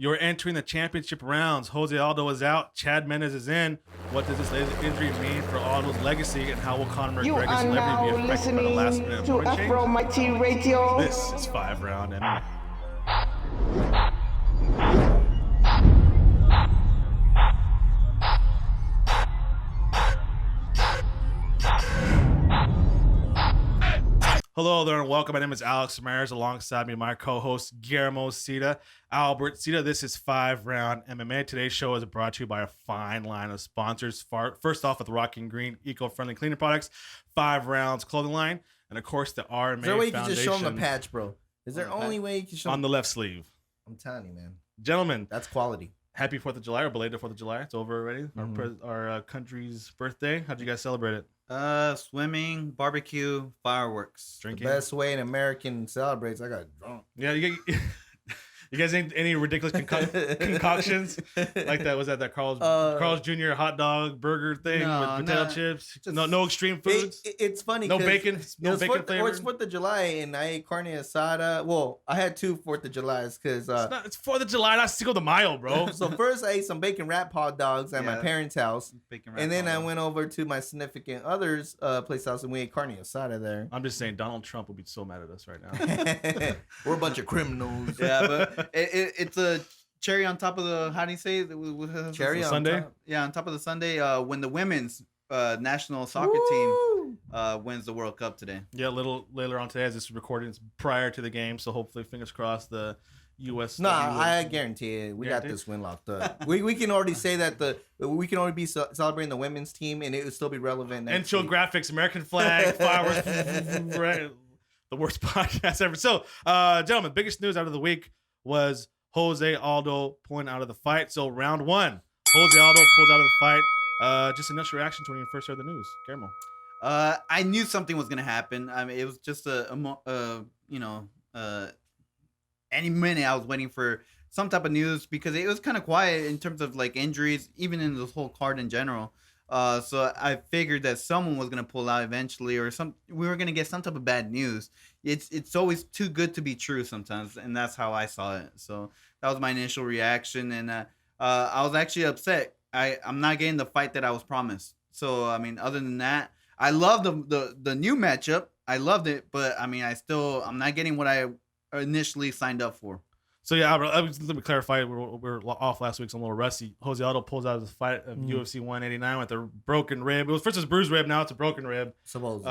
You're entering the championship rounds. Jose Aldo is out. Chad Mendes is in. What does this injury mean for Aldo's legacy, and how will Conor McGregor's celebrity be affected by the last-minute opponent change? FRMMA Radio. This is 5 Round MMA. Hello there and welcome. My name is Alex Ramirez. Alongside me, my co-host Guillermo Cita, Albert Cita. This is 5 Round MMA. Today's show is brought to you by a fine line of sponsors. First off, with Rock and Green eco-friendly cleaning products, 5 Rounds clothing line, and of course the RMA Is there a way you Foundation. can just show them the patch, bro? Is there only way you can show them? On the left sleeve? I'm telling you, man. Gentlemen, That's quality. happy 4th of July or belated 4th of July. It's over already. Our country's birthday. How'd you guys celebrate it? Swimming, barbecue, fireworks. Drinking. The best way an American celebrates, I got drunk. Yeah, you guys ain't any ridiculous concoctions like that? Was that Carl's Jr. hot dog burger thing with potato chips? No extreme foods. It's funny. No bacon. No bacon flavor. It's 4th of July, and I ate carne asada. Well, I had 2 4th of Julys because it's 4th of July, not Cinco de Mayo, bro. So first I ate some bacon wrap hot dogs at my parents' house, Bacon wrap and then hot I dog. went over to my significant other's place house, and we ate carne asada there. I'm just saying, Donald Trump will be so mad at us right now. We're a bunch of criminals. Yeah, but it's a cherry on top of the, how do you say it? Cherry on Sunday? top. Yeah, on top of the Sunday when the women's national soccer team wins the World Cup today. Yeah, a little later on today, as this is recording, it's prior to the game, so hopefully, fingers crossed, the U.S. No, I guarantee it. We got this win locked up. we can already say that we can already be celebrating the women's team, and it would still be relevant. Intro graphics, American flag, fireworks, right? The worst podcast ever. So, gentlemen, biggest news out of the week was Jose Aldo pulling out of the fight. So, round 1, Jose Aldo pulls out of the fight. Just initial reactions when you first heard the news, Guillermo. I knew something was gonna happen. I mean, it was just any minute I was waiting for some type of news because it was kind of quiet in terms of like injuries, even in this whole card in general. So I figured that someone was gonna pull out eventually, or we were gonna get some type of bad news. It's always too good to be true sometimes, and that's how I saw it. So that was my initial reaction, and I was actually upset. I'm not getting the fight that I was promised. So I mean, other than that, I love the new matchup. I loved it, but I mean, I'm not getting what I initially signed up for. So yeah, let me clarify. We were off last week, so I'm a little rusty. Jose Aldo pulls out of the fight of UFC 189 with a broken rib. It was first a bruised rib, now it's a broken rib. Supposedly.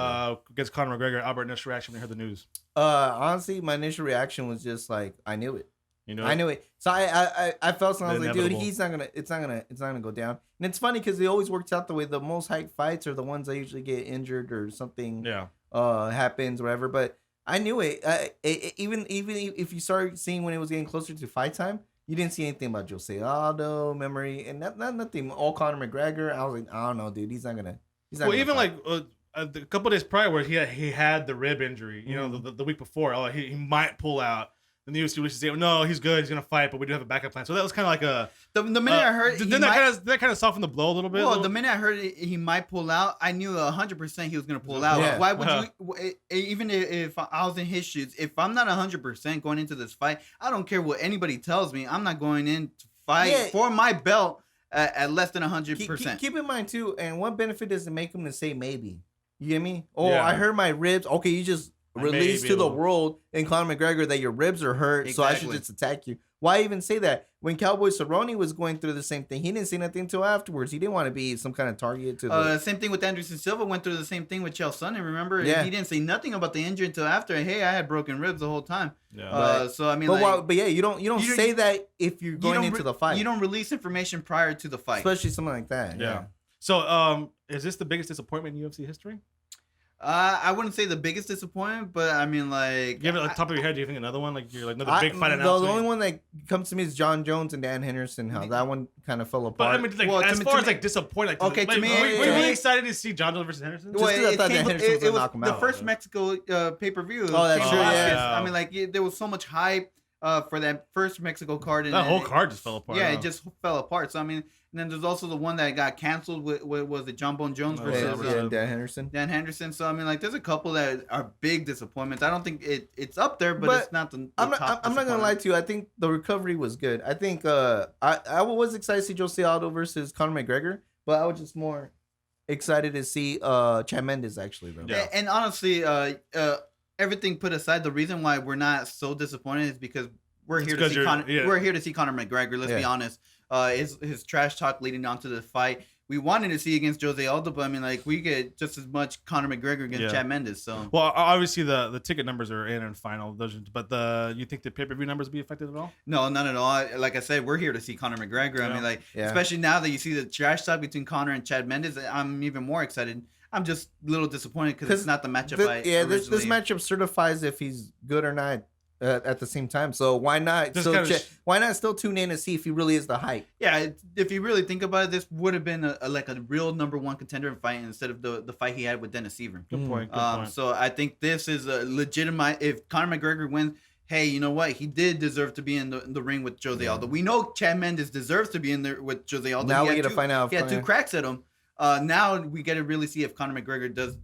Against Conor McGregor. Albert, initial reaction when you heard the news? Honestly, my initial reaction was just like, I knew it. You know, I knew it. So I felt something. I was like, dude, Inevitable. it's not gonna go down. And it's funny because it always works out the way. The most hype fights are the ones that usually get injured or something. Yeah. Happens, or whatever. But I knew it. Even if you started seeing when it was getting closer to fight time, you didn't see anything about Jose Aldo, memory, and nothing. All Conor McGregor. I was like, I don't know, dude. He's not gonna. Well, even fight. like a couple of days prior, where he had the rib injury. You know, the week before, he might pull out. The news was say, no, he's good. He's gonna fight, but we do have a backup plan. So that was kind of like a. The minute I heard, that kind of softened the blow a little bit. Well, the minute I heard he might pull out, I knew 100% he was gonna pull out. Yeah. Why would you? Even if I was in his shoes, if I'm not 100% going into this fight, I don't care what anybody tells me. I'm not going in to fight for my belt at less than 100%. Keep in mind too, and what benefit does it make him to say maybe? You get me? Oh, Yeah. I hurt my ribs. Okay, you just release to the world in Conor McGregor that your ribs are hurt, so I should just attack you. Why even say that? When Cowboy Cerrone was going through the same thing, he didn't say nothing until afterwards. He didn't want to be some kind of target to the... Same thing with Anderson Silva. Went through the same thing with Chael Sonnen, remember? Yeah. He didn't say nothing about the injury until after. Hey, I had broken ribs the whole time. Yeah. So I mean, but yeah, you don't say that if you're going into the fight. You don't release information prior to the fight, especially something like that. Yeah. So is this the biggest disappointment in UFC history? I wouldn't say the biggest disappointment, but I mean, like, You have it at the top of your head. Do you think another one, like you're like another big fight announcement? The only one that comes to me is John Jones and Dan Henderson. How that one kind of fell apart. But I mean, like, Well, as to far me- as like disappointing, like, Okay, to me- were you to really me- excited to see John Jones versus Henderson? Well, I thought that Henderson was gonna knock him the out. first Mexico pay-per-view. Oh, that's true, yeah. I mean, like, there was so much hype. for that first Mexico card. And That whole it- card just fell apart. Yeah, huh? it just fell apart. So I mean, and then there's also the one that got canceled with was it John Bone Jones Oh, versus Yeah, Dan Henderson. Dan Henderson. So I mean, like, there's a couple that are big disappointments. I don't think it's up there, but But it's not the I'm top not gonna lie to you. I think the recovery was good. I think I was excited to see Jose Aldo versus Conor McGregor, but I was just more excited to see Chad Mendes actually though. Yeah. And honestly, everything put aside, the reason why we're not so disappointed is because we're It's here to 'cause see you're- Conor. yeah. We're here to see Conor McGregor. Let's be Yeah. honest. His trash talk leading on to the fight. We wanted to see against Jose Aldo, but I mean, like, we get just as much Conor McGregor against Yeah. Chad Mendes. So Well, obviously the ticket numbers are in and final, but you think the pay per view numbers will be affected at all? no, not at all. Like I said, we're here to see Conor McGregor. I Yeah. mean, like, Yeah. especially now that you see the trash talk between Conor and Chad Mendes, I'm even more excited. I'm just a little disappointed because it's not the matchup. This originally- matchup certifies if he's good or not at the same time. So why not Just still kinda why not still tune in to see if he really is the hype? Yeah, if you really think about it, this would have been like a real number one contender fight instead of the fight he had with Dennis Seaver. Good point. Good point. So I think this is a legitimate. If Conor McGregor wins, hey, you know what? He did deserve to be in the ring with Jose Aldo. We know Chad Mendes deserves to be in there with Jose Aldo. Now He we had get to find out. He had 2 cracks at him. Now we get to really see if Conor McGregor does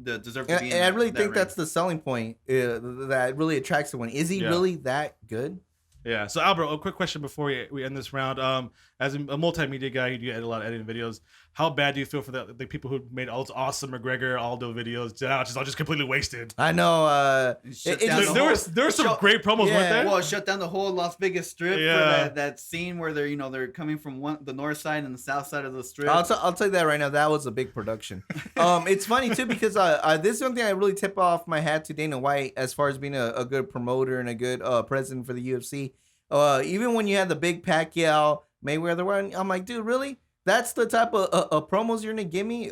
deserve to be in And I really that think ring. that's the selling point that really attracts someone. Is he Yeah. really that good? Yeah. So Albert, a quick question before we end this round. As a multimedia guy, you do edit a lot of editing videos. How bad do you feel for the people who made all those awesome McGregor Aldo videos? All just completely wasted. I know. Shut it down just- the There were some Shut- great promos, Yeah. weren't there? Well, shut down the whole Las Vegas Strip Yeah. for that scene where they're coming from the north side and the south side of the strip. I'll tell you that right now. That was a big production. It's funny too because this is one thing I really tip off my hat to Dana White as far as being a good promoter and a good president for the UFC. Even when you had the big Pacquiao Mayweather one, I'm like, dude, really? That's the type of promos you're gonna give me?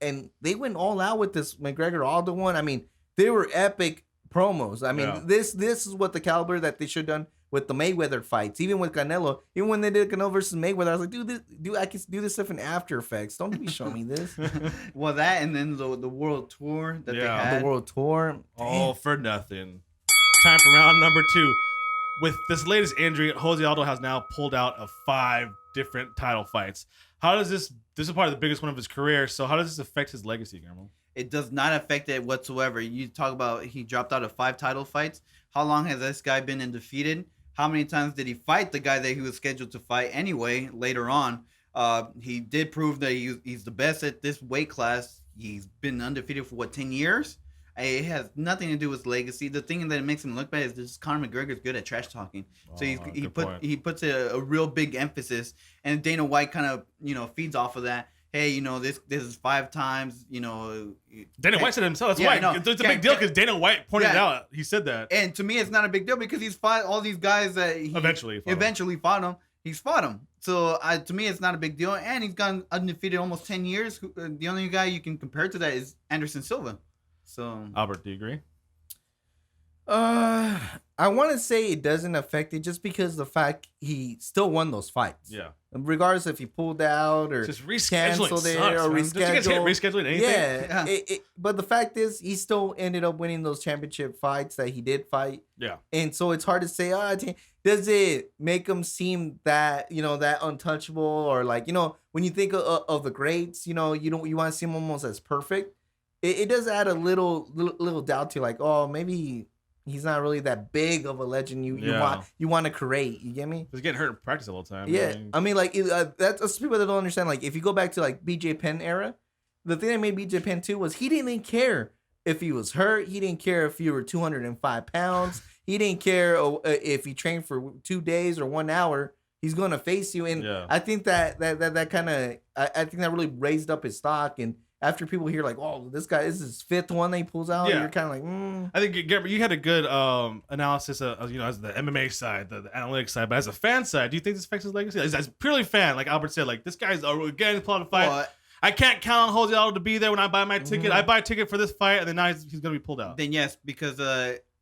And they went all out with this McGregor Aldo one. I mean, they were epic promos. I mean, Yeah. this is what the caliber that they should have done with the Mayweather fights. Even with Canelo, even when they did Canelo versus Mayweather, I was like, dude, I can do this stuff in After Effects. Don't be showing me this. Well, that and then the world tour that they Yeah. had. The World Tour. All for nothing. Time for round number 2. With this latest injury, Jose Aldo has now pulled out of 5 different title fights. How does this is probably the biggest one of his career, so how does this affect his legacy, Guillermo? It does not affect it whatsoever. You talk about he dropped out of 5 title fights. How long has this guy been undefeated? How many times did he fight the guy that he was scheduled to fight anyway later on? He did prove that he's the best at this weight class. He's been undefeated for 10 years? It has nothing to do with legacy. The thing that makes him look bad is this Conor McGregor's good at trash talking. So he puts a real big emphasis, and Dana White kind of feeds off of that. Hey, this is 5 times. Dana White said it himself. That's Yeah, why I know. it's a big deal because Dana White pointed it out. He said that. And to me, it's not a big deal because he's fought all these guys that he Eventually fought him. He's fought him. So to me, it's not a big deal. And he's gone undefeated almost 10 years. The only guy you can compare to that is Anderson Silva. So Albert, do you agree? I want to say it doesn't affect it just because the fact he still won those fights. Yeah. Regardless if he pulled out or Just rescheduling canceled it sucks, or man. Don't you guys hate rescheduled. rescheduling anything? Yeah. But the fact is, he still ended up winning those championship fights that he did fight. Yeah. And so it's hard to say, does it make him seem that, that untouchable or like, when you think of the greats, you want to see him almost as perfect. It does add a little doubt to like, oh, maybe he's not really that big of a legend you want to create. You get me? He's getting hurt in practice all the time. Yeah. I mean, like, that's people that don't understand. Like, if you go back to like BJ Penn era, the thing that made BJ Penn too was he didn't care if he was hurt. He didn't care if you were 205 pounds. He didn't care if he trained for 2 days or 1 hour. He's going to face you. And I think that kind of, I think that really raised up his stock. And after people hear like, oh, this guy is his 5th one that he pulls out, you're kind of like, I think you had a good analysis of, as the MMA side, the analytics side, but as a fan side, do you think this affects his legacy? As purely fan, like Albert said, like this guy's again pulled out a fight. Well, I can't count on Jose Aldo to be there when I buy my ticket. I buy a ticket for this fight, and then now he's going to be pulled out. then yes, because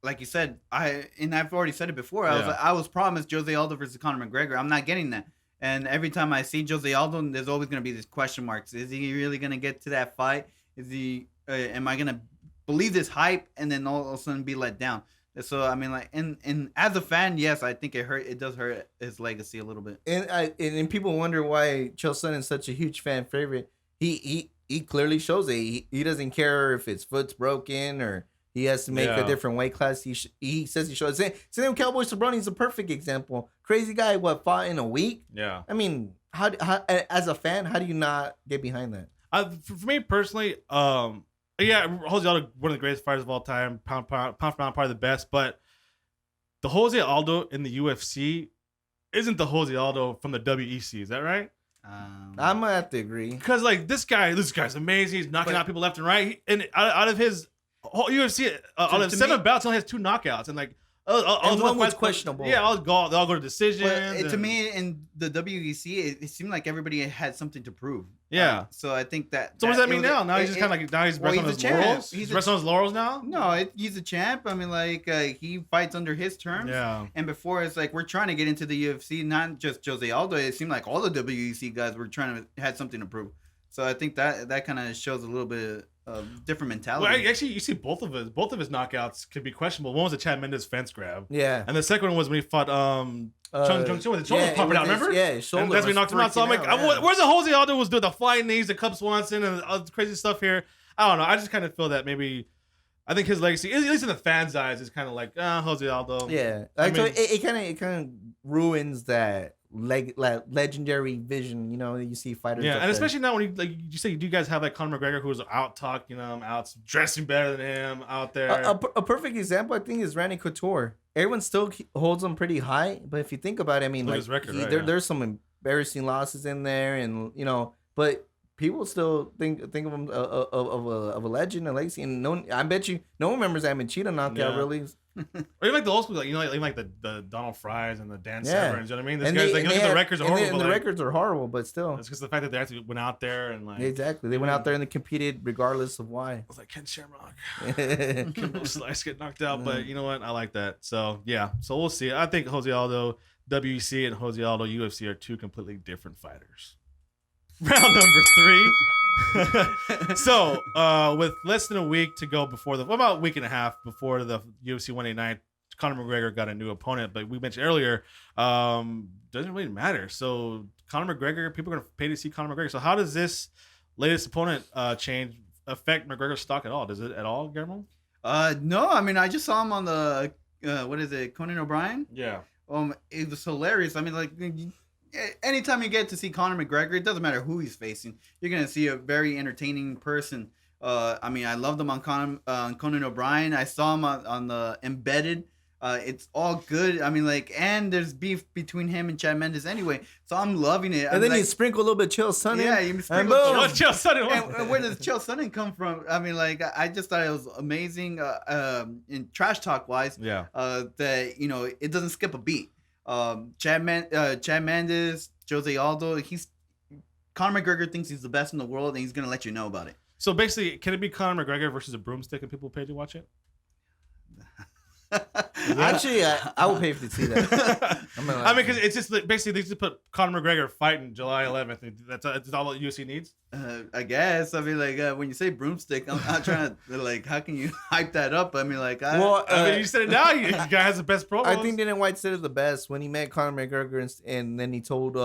like you said, I've already said it before. I was promised Jose Aldo versus Conor McGregor. I'm not getting that. And every time I see Jose Aldo, there's always going to be these question marks. Is he really going to get to that fight? Is he? Am I going to believe this hype and then all of a sudden be let down? So I mean, like, and as a fan, yes, I think it does hurt his legacy a little bit. And people wonder why Chael Sonnen is such a huge fan favorite. He clearly shows it. He doesn't care if his foot's broken or he has to make a different weight class. He says he shows. Same Cowboy Cerrone is a perfect example. Crazy guy, fought in a week? Yeah. I mean, how as a fan, how do you not get behind that? For me personally, Jose Aldo, one of the greatest fighters of all time, pound for pound, probably the best. But the Jose Aldo in the UFC isn't the Jose Aldo from the WEC. Is that right? I'm gonna have to agree because like this guy's amazing. He's knocking out people left and right. And out of his whole UFC, out of 7 bouts, he only has 2 knockouts. And like, and one was questionable. Yeah, they all go to decisions. To me, in the WEC, it seemed like everybody had something to prove. Yeah. So I think that. So what does that mean now? Now he's just kind of like he's resting on his laurels. He's resting on his laurels now. No, he's a champ. I mean, like he fights under his terms. Yeah. And before it's like we're trying to get into the UFC, not just Jose Aldo. It seemed like all the WEC guys were had something to prove. So I think that kind of shows a little bit of different mentality. Well, actually, you see both of his knockouts could be questionable. One was a Chad Mendes fence grab. Yeah. And the second one was when he fought Chung Chung with the shoulder popping out. Remember? His shoulder. And that's when he knocked him out. So I'm like, where's the Jose Aldo was doing the flying knees, the Cub Swanson, and all this crazy stuff here? I don't know. I just kind of feel that maybe. I think his legacy, at least in the fans' eyes, is kind of like Jose Aldo. Yeah, like, so it kind of ruins that legendary vision, you see fighters. Yeah, and especially now when you say, do you guys have like Conor McGregor who's out talking him, out dressing better than him out there? A perfect example, I think, is Randy Couture. Everyone still holds him pretty high, but if you think about it, I mean, like his record, there's some embarrassing losses in there, and but people still think of him of a legend, a legacy, and I bet you no one remembers that Machida knockout really. Or even like the old school, even like the Donald Fries and the Dan Severns. You know what I mean? This guy's like, look at the records are horrible. And the records are horrible, but still, it's because the fact that they actually went out there and like exactly, they went out there and they competed regardless of why. I was like Ken Shamrock, Kimbo Slice get knocked out, but you know what? I like that. So yeah, so we'll see. I think Jose Aldo WEC and Jose Aldo UFC are 2 completely different fighters. Round number 3. So, with less than a week to go about a week and a half before the UFC 189, Conor McGregor got a new opponent. But we mentioned earlier, doesn't really matter. So, Conor McGregor, people are going to pay to see Conor McGregor. So, how does this latest opponent change affect McGregor's stock at all? Does it at all, Guillermo? No. I mean, I just saw him on the Conan O'Brien. Yeah. It was hilarious. I mean, like. Anytime you get to see Conor McGregor, it doesn't matter who he's facing. You're gonna see a very entertaining person. I mean, I loved him on Conan O'Brien. I saw him on the Embedded. It's all good. I mean, like, and there's beef between him and Chad Mendes anyway. So I'm loving it. And then you sprinkle a little bit of Chael Sonnen. Yeah, you sprinkle. What's Chael Sonnen? And where does Chael Sonnen come from? I mean, like, I just thought it was amazing. In trash talk wise, yeah. That it doesn't skip a beat. Chad Mendes, Jose Aldo. Conor McGregor thinks he's the best in the world, and he's gonna let you know about it. So basically, can it be Conor McGregor versus a broomstick, and people pay to watch it? Actually, I would pay to see that. I mean, because it's just basically they just put Conor McGregor fighting July 11th. That's all the UFC needs. I guess. I mean, like when you say broomstick, I'm trying to like, how can you hype that up? I mean, like, I mean, you said it now. You guy has the best promos. I think Dana White said it the best when he met Conor McGregor, and then he told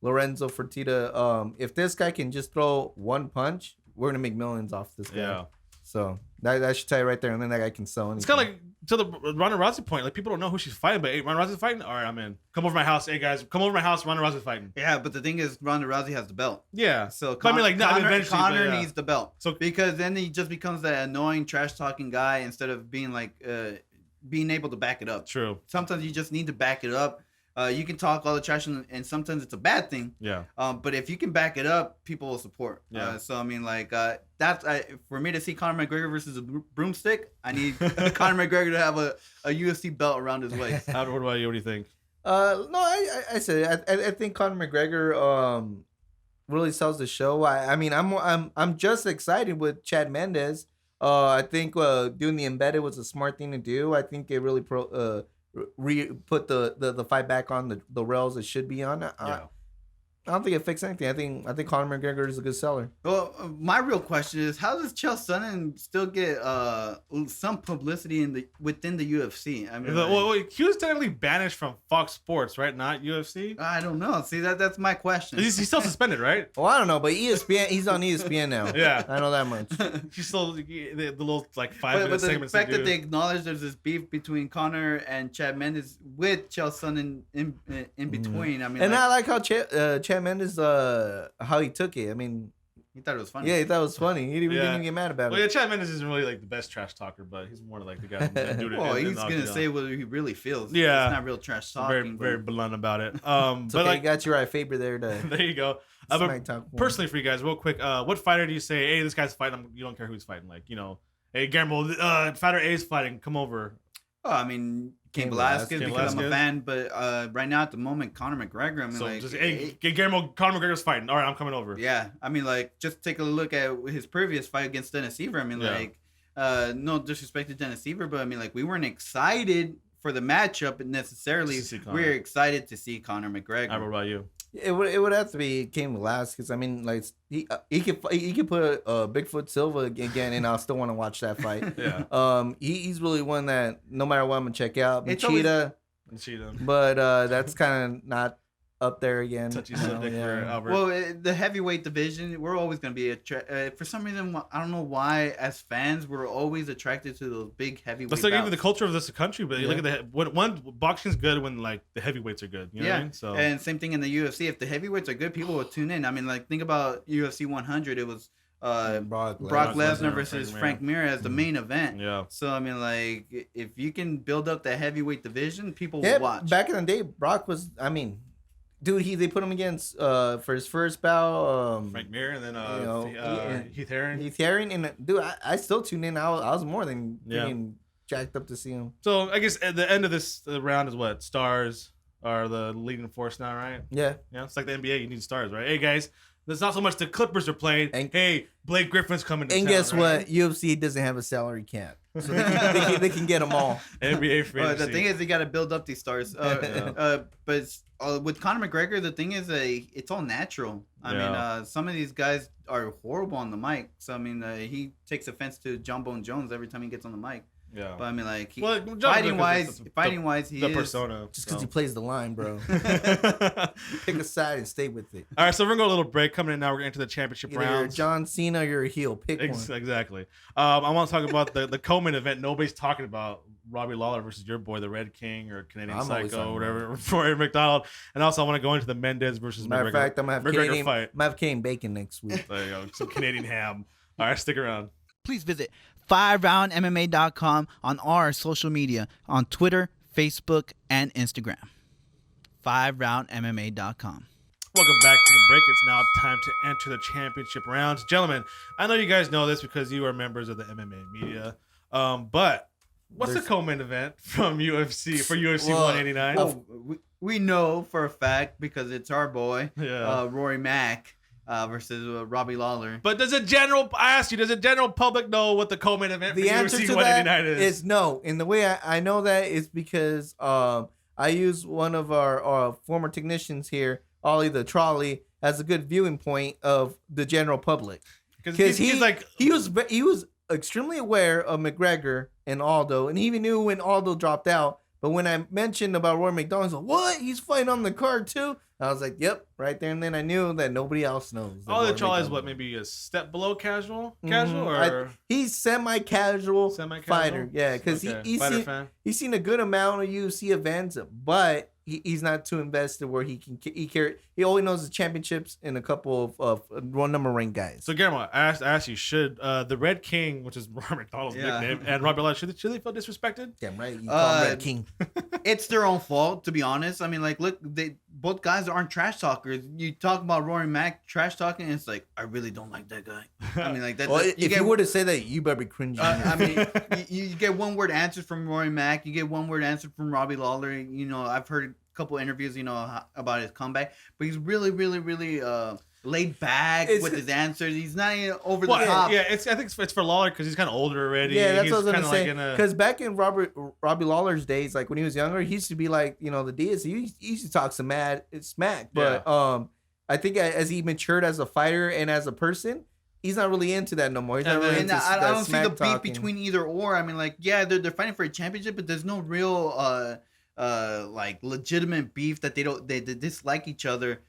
Lorenzo Fertitta, if this guy can just throw one punch, we're gonna make millions off this guy. Yeah. So that should tell you right there, and then that guy can sell anything. It's kind of like to the Ronda Rousey point. Like, people don't know who she's fighting, but hey, Ronda Rousey's fighting. All right, I'm in. Come over to my house. Hey guys, come over to my house. Ronda Rousey's fighting. Yeah, but the thing is, Ronda Rousey has the belt. Yeah. So Conor needs the belt. So because then he just becomes that annoying trash talking guy instead of being like being able to back it up. True. Sometimes you just need to back it up. You can talk all the trash, and sometimes it's a bad thing. Yeah. But if you can back it up, people will support. Yeah. So I mean, like that's for me to see Conor McGregor versus a broomstick. I need Conor McGregor to have a UFC belt around his waist. What about you? What do you think? No, I said I think Conor McGregor really sells the show. I mean, I'm just excited with Chad Mendes. I think doing the Embedded was a smart thing to do. I think it really put the fight back on the rails it should be on. I don't think it affects anything. I think Conor McGregor is a good seller. Well, my real question is, how does Chael Sonnen still get some publicity within the UFC? I mean, Well, he was technically banished from Fox Sports, right? Not UFC. I don't know. See, that's my question. He's still suspended, right? Well, I don't know, but ESPN, he's on ESPN now. Yeah. I know that much. He's still the little like 5 But minute the segments. fact that they acknowledge there's this beef between Conor and Chad Mendes with Chael Sonnen in between. I mean, And I like how Chad Mendes, how he took it. I mean, he thought it was funny. yeah, he thought it was funny. He didn't Yeah. even get mad about Well, it. yeah, Chad Mendes isn't really like the best trash talker, but he's more like the guy who's doing it. Well, in he's the gonna octagon. say what he really feels. Yeah. It's not real trash very talking. very blunt about it. It's But okay, like, you got your right favorite there. there you go. But Smack talk one. personally, for you guys, real quick, what fighter do you say, hey, this guy's fighting? You don't care who he's fighting, like, you know, hey, Guillermo, fighter A is fighting, come over. Oh, I mean, Cain Cain Velasquez Velasquez. because I'm a fan, but right now at the moment, Conor McGregor. I mean, So like, just, hey, Guillermo, Conor McGregor's fighting. All right, I'm coming over. yeah, I mean, like, just take a look at his previous fight against Dennis Seaver. I mean, Yeah. like, no disrespect to Dennis Seaver, but I mean, like, we weren't excited for the matchup necessarily. To see Conor. We're excited to see Conor All right, McGregor. what about you? It would have to be Cain Velasquez. I mean, like he could put Bigfoot Silva again, and I'll still want to watch that fight. Yeah. He's really one that no matter what I'm gonna check out. It's Machida, Cheetah. but that's kind of not up there again. Touchy you know, subject for Albert. Well, the heavyweight division, we're always going to be for some reason, I don't know why, as fans, we're always attracted to those big heavyweight. That's like even the bouts. culture of this country, but you look Yeah. at when boxing's good when like the heavyweights are good. You know what I mean? So And same thing in the UFC. If the heavyweights are good, people will tune in. I mean, like, think about UFC 100. It was Brock Brock Lesnar, Lesnar versus Frank Frank Mir as the main event. yeah. So I mean, like, if you can build up the heavyweight division, people Yeah, will watch. back in the day, Brock was. I mean, dude, they put him against for his first bout. Frank Mir and then you know, Heath Herring. Heath Herring, and dude, I still tuned in. I was more than Yeah. freaking jacked up to see him. So I guess at the end of this round is what stars are the leading force now, right? Yeah, Yeah, it's like the NBA. You need stars, right? Hey guys, there's not so much the Clippers are playing. And- hey, Blake Griffin's coming to and town, guess right? what? UFC doesn't have a salary cap, so they can get them all. NBA free The agency. thing is, they got to build up these stars. But with Conor McGregor, the thing is, it's all natural. I mean, some of these guys are horrible on the mic. So I mean, he takes offense to John Bone Jones every time he gets on the mic. yeah. But I mean, like, Well, John fighting McGregor's wise, he the is. persona. Just because so. he plays the line, bro. Pick a side and stay with it. All right, so we're gonna go a little break. Coming in now, we're getting to the championship Either you're rounds. John Cena or you're a heel. Pick one. Exactly. I want to talk about the co-main event. Nobody's talking about Robbie Lawler versus your boy, the Red King or Canadian I'm always Psycho, talking or whatever, Rory McDonald. And also, I want to go into the Mendez versus Matter of McGregor, fact, I'm gonna have McGregor Canadian, fight. I'm gonna have Canadian bacon next week. There you go, some Canadian ham. All right, stick around. Please visit 5roundmma.com on our social media on Twitter, Facebook, and Instagram. 5roundmma.com. Welcome back from the break. It's now time to enter the championship rounds. Gentlemen, I know you guys know this because you are members of the MMA media. But what's the co-main event from UFC for UFC 189? Well, we know for a fact because it's our boy, Yeah. Rory Mack versus Robbie Lawler. But does the general public know what the co-main event The for answer UFC to 189 that is? is no. And the way I know that is because I use one of our former technicians here, Ollie the Trolley, as a good viewing point of the general public. Because he's like he was extremely aware of McGregor and Aldo, and he even knew when Aldo dropped out. But when I mentioned about Roy McDonald, he's like, "What? He's fighting on the card too?" I was like, "Yep, right there." And then I knew that nobody else knows. that all the Roy trial is McDonald- what, maybe a step below casual, Mhm. or he's semi-casual, semi-casual fighter. Yeah, because Okay. he's Fighter seen, fan. he's seen a good amount of UFC events, but he's not too invested where he only knows the championships and a couple of one number ranked guys. So Guillermo, I asked you, should the Red King, which is Rory McDonald's Yeah. nickname, and Robbie Lawler, should they feel disrespected? Damn right, you call him Uh, Red King. It's their own fault, to be honest. I mean, like, look, both guys aren't trash talkers. You talk about Rory Mack trash talking, and it's like, I really don't like that guy. I mean, like, that. Well, that- if you were to say that, you better be cringing. I mean, you get one word answers from Rory Mack. You get one word answer from Robbie Lawler. You know, I've heard a couple interviews, about his comeback, but he's really, really, really laid back with his answers. He's not over the top. Yeah, I think it's for Lawler because he's kind of older already. Yeah, that's He's what I was gonna kinda say. Because back in Robbie Lawler's days, like when he was younger, he used to be like, the Diaz. He used to talk some mad smack, but I think as he matured as a fighter and as a person, he's not really into that no more. He's not really into I that don't see the smack beef talking. between either or. I mean, like, yeah, they're fighting for a championship, but there's no real like legitimate beef that they dislike each other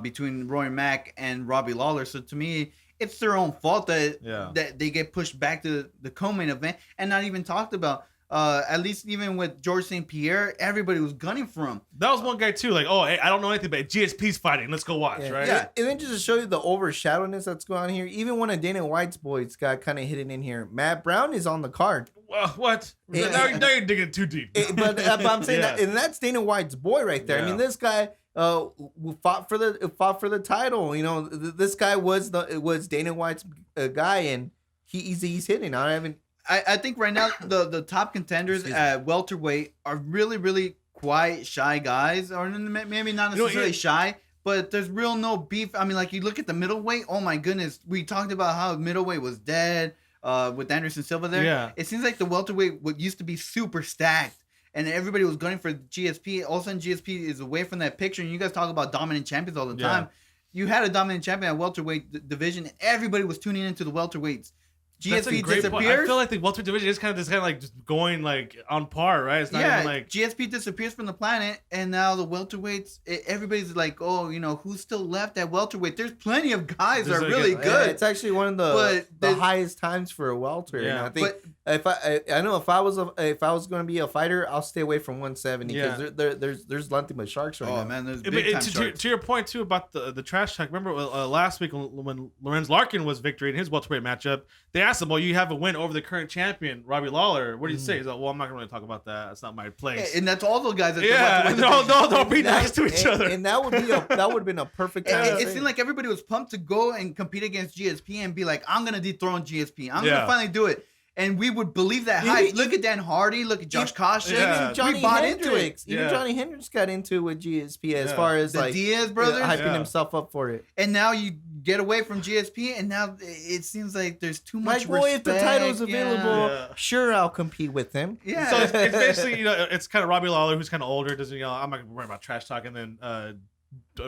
between Roy Mack and Robbie Lawler. So to me, it's their own fault that they get pushed back to the co-main event and not even talked about. At least even with George St. Pierre, everybody was gunning for him. That was one guy too. Like, oh, hey, I don't know anything, but GSP's fighting. Let's go watch, right? Yeah. And then just to show you the overshadowedness that's going on here, even one of Dana White's boys got kind of hidden in here. Matt Brown is on the card. Well, what? Now you're digging too deep. But I'm saying that, and that's Dana White's boy right there. Yeah. I mean, this guy fought for the title. You know, this guy was Dana White's guy, and he's hitting. I think right now the top contenders at welterweight are really, really quiet, shy guys, or maybe not necessarily shy, but there's real no beef. I mean, like you look at the middleweight. Oh my goodness, we talked about how middleweight was dead with Anderson Silva there. Yeah. It seems like the welterweight used to be super stacked, and everybody was gunning for GSP. All of a sudden, GSP is away from that picture, and you guys talk about dominant champions all the time. You had a dominant champion at welterweight division, and everybody was tuning into the welterweights. GSP disappears. I feel like the welterweight division is kind of like just going like on par, right? It's not even like GSP disappears from the planet, and now the welterweights. Everybody's like, oh, you know, who's still left at welterweight? There's plenty of guys that are really good. Yeah, it's actually one of the highest times for a welter. Yeah, and I think if I was going to be a fighter, I'll stay away from 170 because there's nothing but sharks right now. Oh man, there's big time sharks. To your point too about the trash talk. Remember last week when Lorenz Larkin was victory in his welterweight matchup, they asked him, well, you have a win over the current champion, Robbie Lawler. What do you say? He's like, well, I'm not going to really talk about that. That's not my place. And that's all the guys that they'll be nice to each other. And that would have been a perfect time. It seemed like everybody was pumped to go and compete against GSP and be like, I'm going to dethrone GSP. I'm going to finally do it. And we would believe that hype. Look at Dan Hardy. Look at Josh Koscheck. Even Johnny Hendricks. Even Johnny Hendricks got into it with GSP as far as the Diaz brothers hyping himself up for it. And now you get away from GSP, and now it seems like there's too much respect. If the title's available, sure, I'll compete with him. Yeah. So it's basically, it's kind of Robbie Lawler, who's kind of older. Doesn't, I'm not worried about trash talk. And then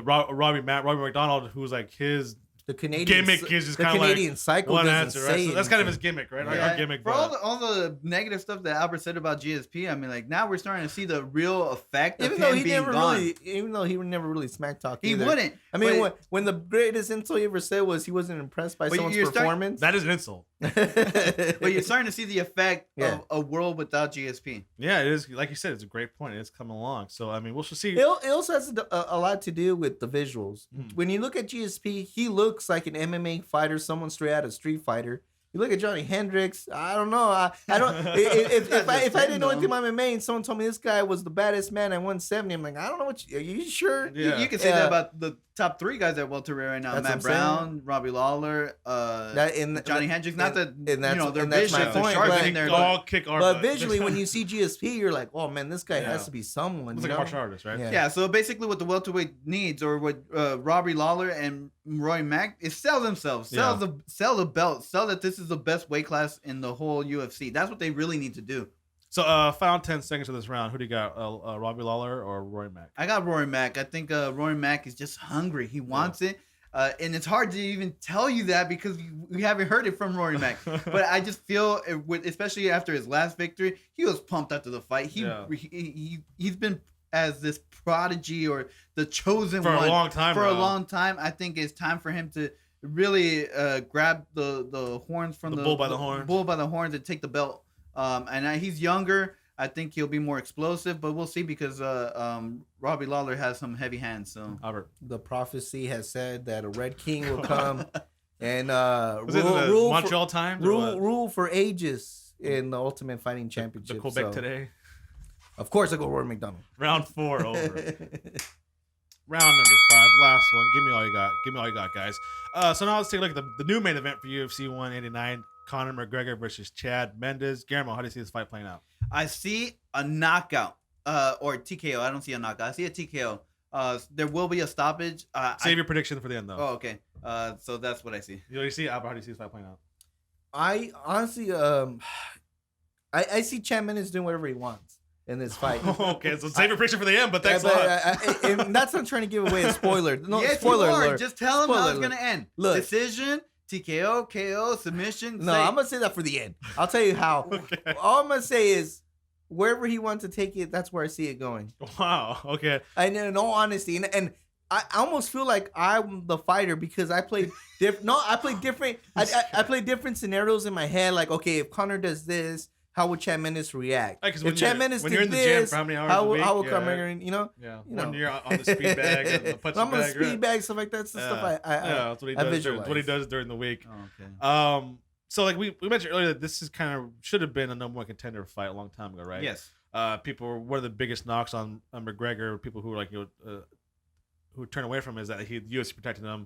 Robbie McDonald, who's like his the Canadian gimmick is just the kind of Canadian like cycle one doesn't answer, say right? So that's kind of his gimmick, right? Yeah. Our gimmick. For all the negative stuff that Albert said about GSP, I mean, like now we're starting to see the real effect of him being gone. Even though he would never really smack talk he either. wouldn't. I mean, when the greatest insult he ever said was he wasn't impressed by someone's performance. That is an insult. But you're starting to see the effect of a world without GSP. Yeah, it is. Like you said, it's a great point. It's coming along. So, I mean, we'll see. It also has a lot to do with the visuals. When you look at GSP, he looks like an MMA fighter, someone straight out of Street Fighter. You look at Johnny Hendricks. I don't know. I don't. If I didn't know anything about MMA and someone told me this guy was the baddest man at 170, I'm like, I don't know what. Are you sure? Yeah. You can say that about the top three guys at welterweight right now: Matt Brown, Robbie Lawler, Johnny Hendricks. Not that they're vicious, they're sharp in there. All kick our but visually, when you see GSP, you're like, oh man, this guy has to be someone. It's like a martial artist, right? Yeah. So basically, what the welterweight needs, or what Robbie Lawler and Roy Mack is, sell themselves, sell the belt, sell that this is the best weight class in the whole UFC. That's what they really need to do. So, final 10 seconds of this round. Who do you got? Robbie Lawler or Roy Mack? I got Roy Mack. I think Roy Mack is just hungry. He wants it. And it's hard to even tell you that because we haven't heard it from Rory Mack. But I just feel, especially after his last victory, he was pumped after the fight. He's been as this prodigy or the chosen one for a long time. For a long time, I think it's time for him to really grab the horns from the bull by the horns. Bull by the horns and take the belt. And he's younger. I think he'll be more explosive, but we'll see because Robbie Lawler has some heavy hands. So Albert, the prophecy has said that a Red King will come and rule for ages in the Ultimate Fighting Championship. The Quebec today. Of course, I go Rory McDonald. Round 4 over. Round number 5, last one. Give me all you got. Give me all you got, guys. So now let's take a look at the new main event for UFC 189. Conor McGregor versus Chad Mendes. Guillermo, how do you see this fight playing out? I see a knockout or TKO. I don't see a knockout. I see a TKO. There will be a stoppage. Save your prediction for the end, though. Oh, okay. So that's what I see. You know, you see, Albert, how do you see this fight playing out? I honestly, I see Chad Mendes doing whatever he wants. in this fight. Okay, so save your prediction for the end, but thanks a but, lot. and that's not trying to give away a spoiler. No, Yes, spoiler you are. alert. Just tell him how Spoiler it's gonna alert. end. Look. Decision, TKO, KO, submission. No, I'm gonna say that for the end. I'll tell you how. Okay. All I'm gonna say is wherever he wants to take it, that's where I see it going. Wow. Okay. And in all honesty, and I almost feel like I'm the fighter because I played I played different. I played different scenarios in my head. Like, okay, if Conor does this, how would Chad Mendes react? Like, 'cause If Chad Mendes when did you're in the this, gym for how many hours how a week? will Yeah. Conor, you know? Yeah. You When know. you're on the speed bag and the punching I'm on a bag. speed right? bag, stuff like that. Stuff Yeah, that's what he I does. visualize. That's what he does during the week. Oh, okay. So like we mentioned earlier that this is kind of should have been a number one contender fight a long time ago, right? Yes. People were one of the biggest knocks on McGregor. People who were like who turn away from him is that the UFC protected him,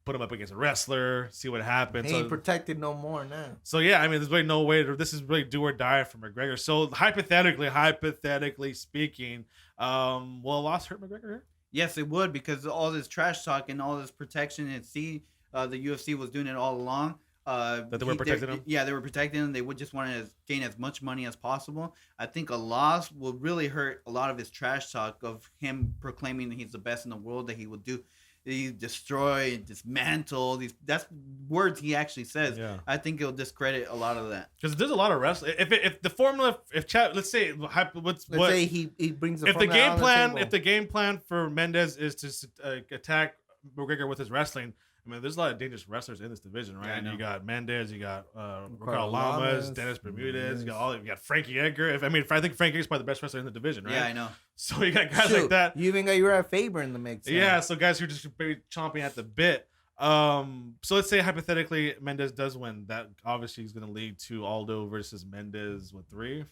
put him up against a wrestler, see what happens. He ain't protected no more now. So yeah, I mean, there's really no way to. This is really do or die for McGregor. So hypothetically speaking, will a loss hurt McGregor here? Yes, it would, because all this trash talk and all this protection and the UFC was doing it all along. That they were protecting him? Yeah, they were protecting him. They would just want to gain as much money as possible. I think a loss will really hurt a lot of his trash talk of him proclaiming that he's the best in the world, that he will do. He destroy, dismantle these. That's words he actually says. Yeah. I think it'll discredit a lot of that. Because there's a lot of wrestling. If the formula, if Chad, let's say Let's say he brings the if the formula game on the plan, table. if the game plan for Mendes is to attack McGregor with his wrestling, I mean, there's a lot of dangerous wrestlers in this division, right? Yeah, I and know. you got Mendes, you got Ricardo Ricardo Lamas, Lamas, Dennis Bermudez, you Bermudez. got Frankie Edgar. I think Frankie Edgar's probably the best wrestler in the division, right? Yeah, I know. So you got guys Shoot, like that. You even got Uriah Faber in the mix. Yeah, so guys who are just maybe chomping at the bit. So let's say hypothetically Mendes does win. That obviously is going to lead to Aldo versus Mendes. What, 3?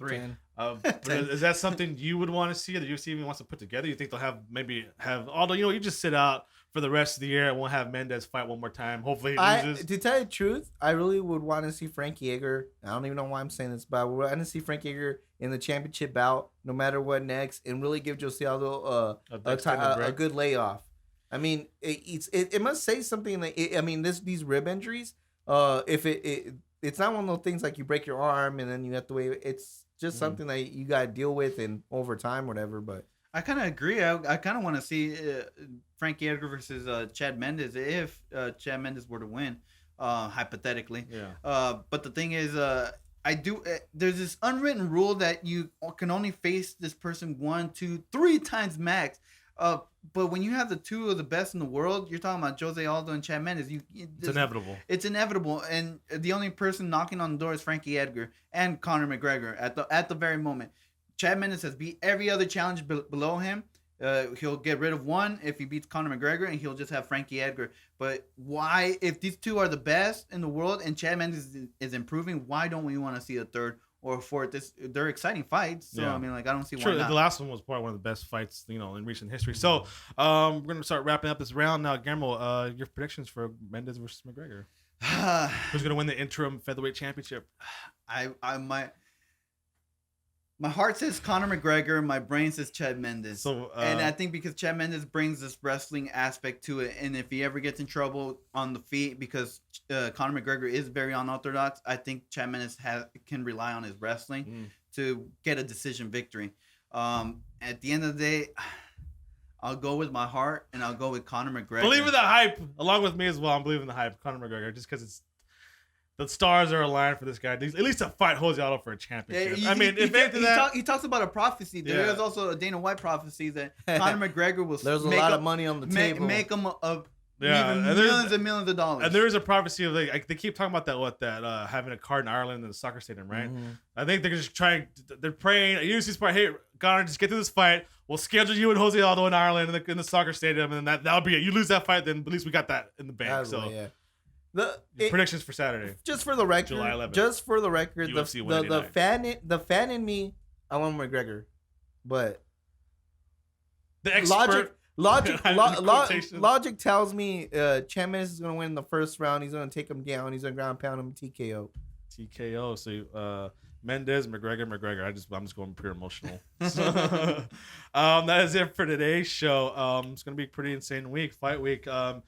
Ten. Is that something you would want to see, or the UFC even wants to put together? You think they'll have Aldo? You just sit out for the rest of the year and won't have Mendes fight one more time. Hopefully he loses. To tell you the truth, I really would want to see Frankie Edgar. I don't even know why I'm saying this, but I would want to see Frankie Edgar in the championship bout, no matter what next, and really give Jose Aldo a good layoff. I mean, it must say something. These rib injuries. It's not one of those things like you break your arm and then you have to wait. It's just something that you got to deal with and over time, whatever. But I kind of agree. I kind of want to see Frankie Edgar versus Chad Mendes if Chad Mendes were to win, hypothetically. Yeah. But the thing is, there's this unwritten rule that you can only face this person 1, 2, 3 times max. But when you have the two of the best in the world, you're talking about Jose Aldo and Chad Mendes. It's inevitable. It's inevitable, and the only person knocking on the door is Frankie Edgar and Conor McGregor at the very moment. Chad Mendes has beat every other challenge below him. He'll get rid of one if he beats Conor McGregor, and he'll just have Frankie Edgar. But why, if these two are the best in the world and Chad Mendes is improving, why don't we want to see a third or fourth? They're exciting fights. So, Yeah. I mean, like, I don't see why True, not. the last one was probably one of the best fights, in recent history. So, we're gonna start wrapping up this round now. Guillermo, your predictions for Mendes versus McGregor? Who's gonna win the interim featherweight championship? My heart says Conor McGregor. My brain says Chad Mendes. So, and I think because Chad Mendes brings this wrestling aspect to it, and if he ever gets in trouble on the feet, because Conor McGregor is very unorthodox, I think Chad Mendes can rely on his wrestling to get a decision victory. At the end of the day, I'll go with my heart, and I'll go with Conor McGregor. Believe in the hype, along with me as well. I'm believing the hype, Conor McGregor, just because the stars are aligned for this guy. At least to fight Jose Aldo for a championship. He talks about a prophecy. There is also a Dana White prophecy that Conor McGregor will. There's a lot of money on the table. Make him and millions and millions of dollars. And there is a prophecy of they keep talking about that having a card in Ireland in the soccer stadium, right? Mm-hmm. I think they're just trying. They're praying. UFC's part. Hey, Conor, just get through this fight. We'll schedule you and Jose Aldo in Ireland in the soccer stadium, and then that'll be it. You lose that fight, then at least we got that in the bank. Yeah. Predictions for Saturday. Just for the record, July 11th. Just for the record, UFC the fan in me, I want McGregor, but the expert. Logic tells me Chad Mendes is gonna win in the first round. He's gonna take him down. He's gonna ground pound him TKO. TKO. So Mendes, McGregor. I'm just going pure emotional. That is it for today's show. It's gonna be a pretty insane week, fight week. So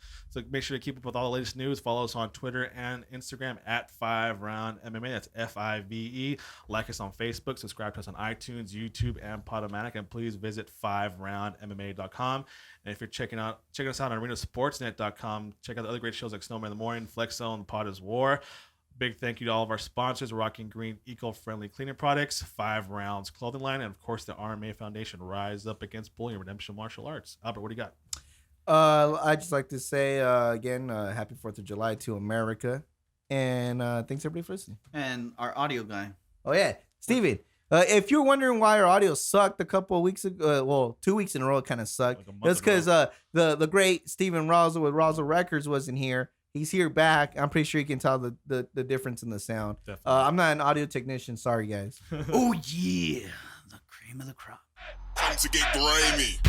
make sure to keep up with all the latest news. Follow us on Twitter and Instagram at 5RoundMMA. That's FIVE. Like us on Facebook. Subscribe to us on iTunes, YouTube, and Podomatic. And please visit 5RoundMMA.com. And if you're checking us out on ArenaSportsNet.com, check out the other great shows like Snowman in the Morning, Flex Zone, Pod is War. Big thank you to all of our sponsors, Rocking Green eco-friendly cleaning products, 5 Rounds clothing line, and of course the RMA Foundation, Rise Up Against Bullying, Redemption Martial Arts. Albert, what do you got? I just like to say again, happy 4th of July to America, and thanks everybody for listening. And our audio guy. Oh yeah, Steven. If you're wondering why our audio sucked a couple of weeks ago, 2 weeks in a row, it kind of sucked. Like It's because the great Steven Raza with Raza Records wasn't here. He's here back. I'm pretty sure you can tell the difference in the sound. I'm not an audio technician. Sorry, guys. Oh, yeah. The cream of the crop. Time to get grimy.